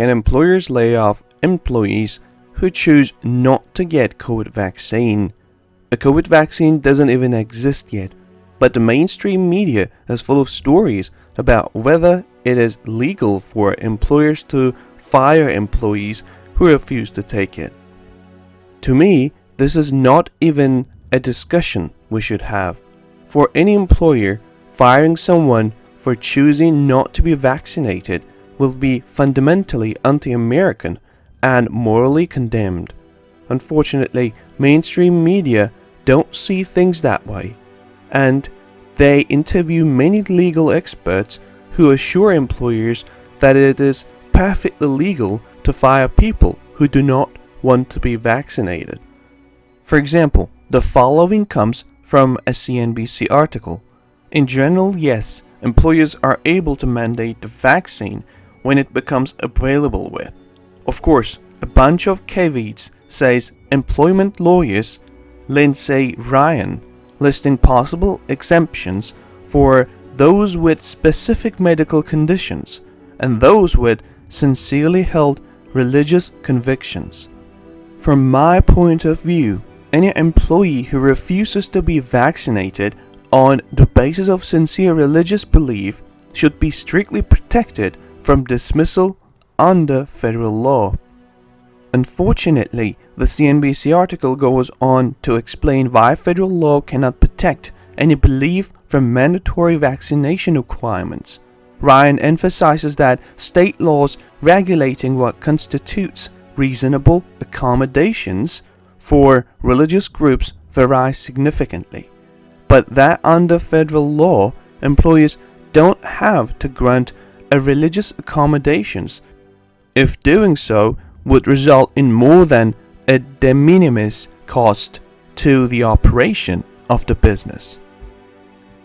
can employers lay off employees who choose not to get COVID vaccine? A COVID vaccine doesn't even exist yet, but the mainstream media is full of stories about whether it is legal for employers to fire employees who refuse to take it. To me, this is not even a discussion we should have. For any employer, firing someone for choosing not to be vaccinated will be fundamentally anti-American and morally condemned. Unfortunately, mainstream media don't see things that way, and they interview many legal experts who assure employers that it is perfectly legal to fire people who do not want to be vaccinated. For example, the following comes from a CNBC article. In general, yes, employers are able to mandate the vaccine when it becomes available with. Of course, a bunch of caveats, says employment lawyers Lindsay Ryan, listing possible exemptions for those with specific medical conditions and those with sincerely held religious convictions. From my point of view, any employee who refuses to be vaccinated on the basis of sincere religious belief should be strictly protected from dismissal under federal law. Unfortunately, the CNBC article goes on to explain why federal law cannot protect any belief from mandatory vaccination requirements. Ryan emphasizes that state laws regulating what constitutes reasonable accommodations for religious groups vary significantly, but that under federal law, employers don't have to grant a religious accommodations if doing so would result in more than a de minimis cost to the operation of the business.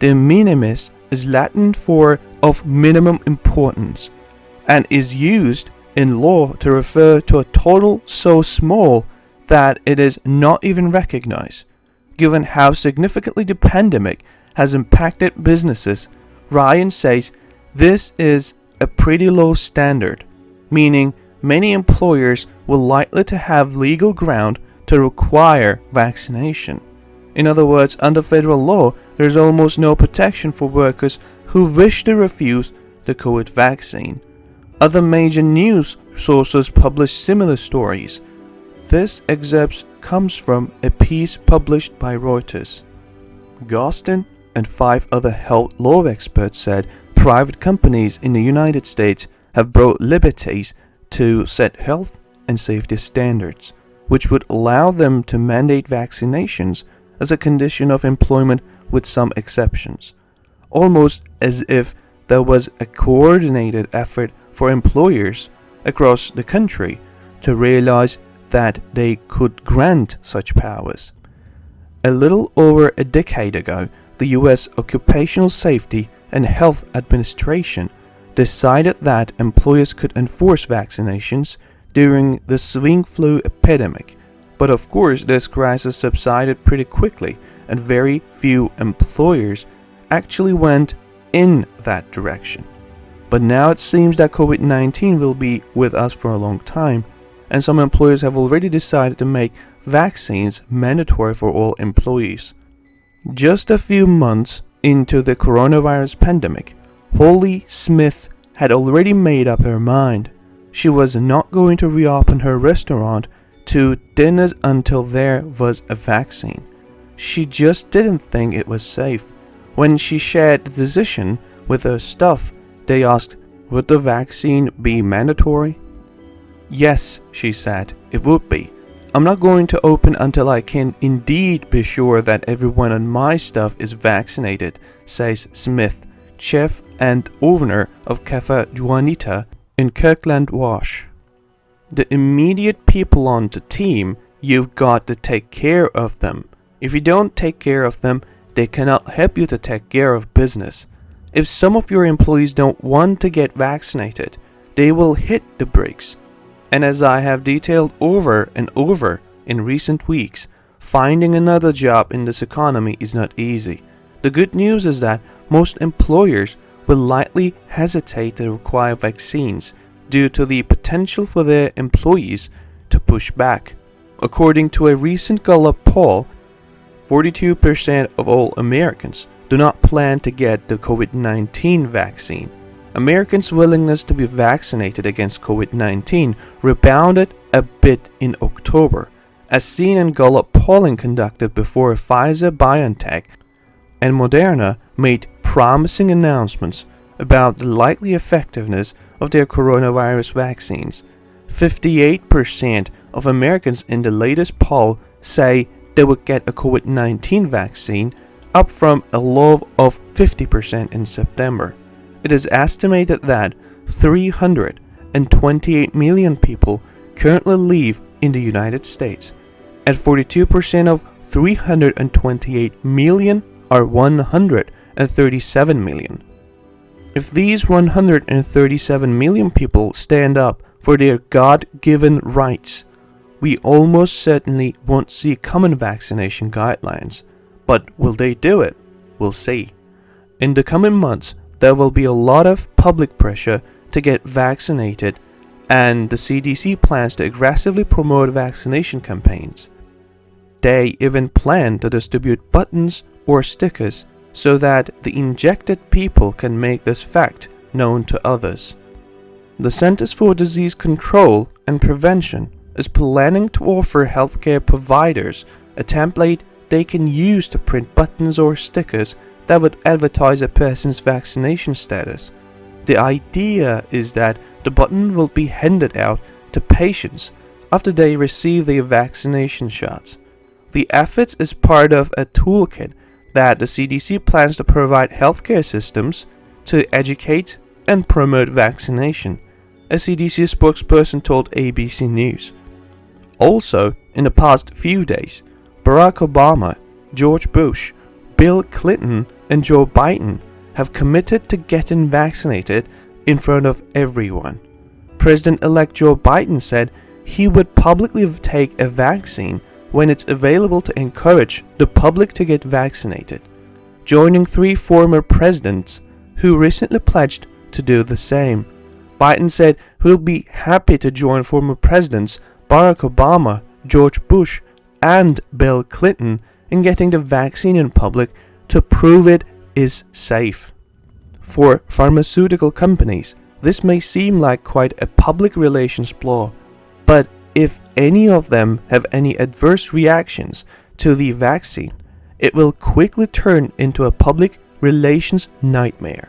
De minimis is Latin for of minimum importance and is used in law to refer to a total so small that it is not even recognized. Given how significantly the pandemic has impacted businesses, Ryan says this is a pretty low standard, meaning many employers will likely to have legal ground to require vaccination. In other words, under federal law, there is almost no protection for workers who wish to refuse the COVID vaccine. Other major news sources publish similar stories. This excerpt comes from a piece published by Reuters. Gostin and 5 other health law experts said private companies in the United States have broad liberties to set health and safety standards, which would allow them to mandate vaccinations as a condition of employment with some exceptions, almost as if there was a coordinated effort for employers across the country to realize that they could grant such powers. A little over a decade ago, the U.S. Occupational Safety and Health Administration decided that employers could enforce vaccinations during the swine flu epidemic. But of course, this crisis subsided pretty quickly, and very few employers actually went in that direction. But now it seems that COVID-19 will be with us for a long time, and some employers have already decided to make vaccines mandatory for all employees. Just a few months into the coronavirus pandemic, Holly Smith had already made up her mind. She was not going to reopen her restaurant to dinners until there was a vaccine. She just didn't think it was safe. When she shared the decision with her staff, they asked, would the vaccine be mandatory? Yes, she said, it would be. I'm not going to open until I can indeed be sure that everyone on my staff is vaccinated, says Smith, chef and owner of Cafe Juanita in Kirkland, Wash. The immediate people on the team, you've got to take care of them. If you don't take care of them, they cannot help you to take care of business. If some of your employees don't want to get vaccinated, they will hit the brakes. And as I have detailed over and over in recent weeks, finding another job in this economy is not easy. The good news is that most employers will likely hesitate to require vaccines due to the potential for their employees to push back. According to a recent Gallup poll, 42% of all Americans do not plan to get the COVID-19 vaccine. Americans' willingness to be vaccinated against COVID-19 rebounded a bit in October, as seen in Gallup polling conducted before Pfizer, BioNTech, and Moderna made promising announcements about the likely effectiveness of their coronavirus vaccines. 58% of Americans in the latest poll say they would get a COVID-19 vaccine, up from a low of 50% in September. It is estimated that 328 million people currently live in the United States, and 42% of 328 million are 137 million. If these 137 million people stand up for their God-given rights, we almost certainly won't see common vaccination guidelines. But will they do it? We'll see. In the coming months, there will be a lot of public pressure to get vaccinated, and the CDC plans to aggressively promote vaccination campaigns. They even plan to distribute buttons or stickers so that the injected people can make this fact known to others. The Centers for Disease Control and Prevention is planning to offer healthcare providers a template they can use to print buttons or stickers that would advertise a person's vaccination status. The idea is that the button will be handed out to patients after they receive their vaccination shots. The effort is part of a toolkit that the CDC plans to provide healthcare systems to educate and promote vaccination, a CDC spokesperson told ABC News. Also, in the past few days, Barack Obama, George Bush, Bill Clinton, and Joe Biden have committed to getting vaccinated in front of everyone. President-elect Joe Biden said he would publicly take a vaccine when it's available to encourage the public to get vaccinated, joining 3 former presidents who recently pledged to do the same. Biden said he'll be happy to join former presidents Barack Obama, George Bush, and Bill Clinton in getting the vaccine in public to prove it is safe. For pharmaceutical companies, this may seem like quite a public relations flaw, but if any of them have any adverse reactions to the vaccine, it will quickly turn into a public relations nightmare.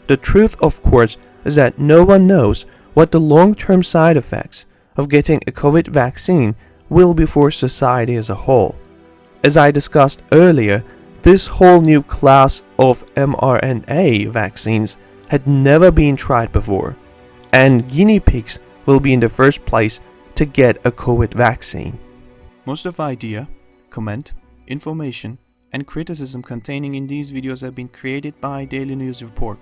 The truth, of course, is that no one knows what the long-term side effects of getting a COVID vaccine will be for society as a whole. As I discussed earlier, this whole new class of mRNA vaccines had never been tried before, and guinea pigs will be in the first place to get a COVID vaccine. Most of the idea, comment, information, and criticism containing in these videos have been created by Daily News Report.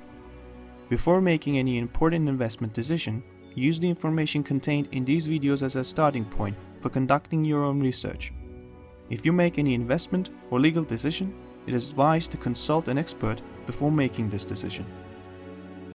Before making any important investment decision, use the information contained in these videos as a starting point for conducting your own research. If you make any investment or legal decision, it is advised to consult an expert before making this decision.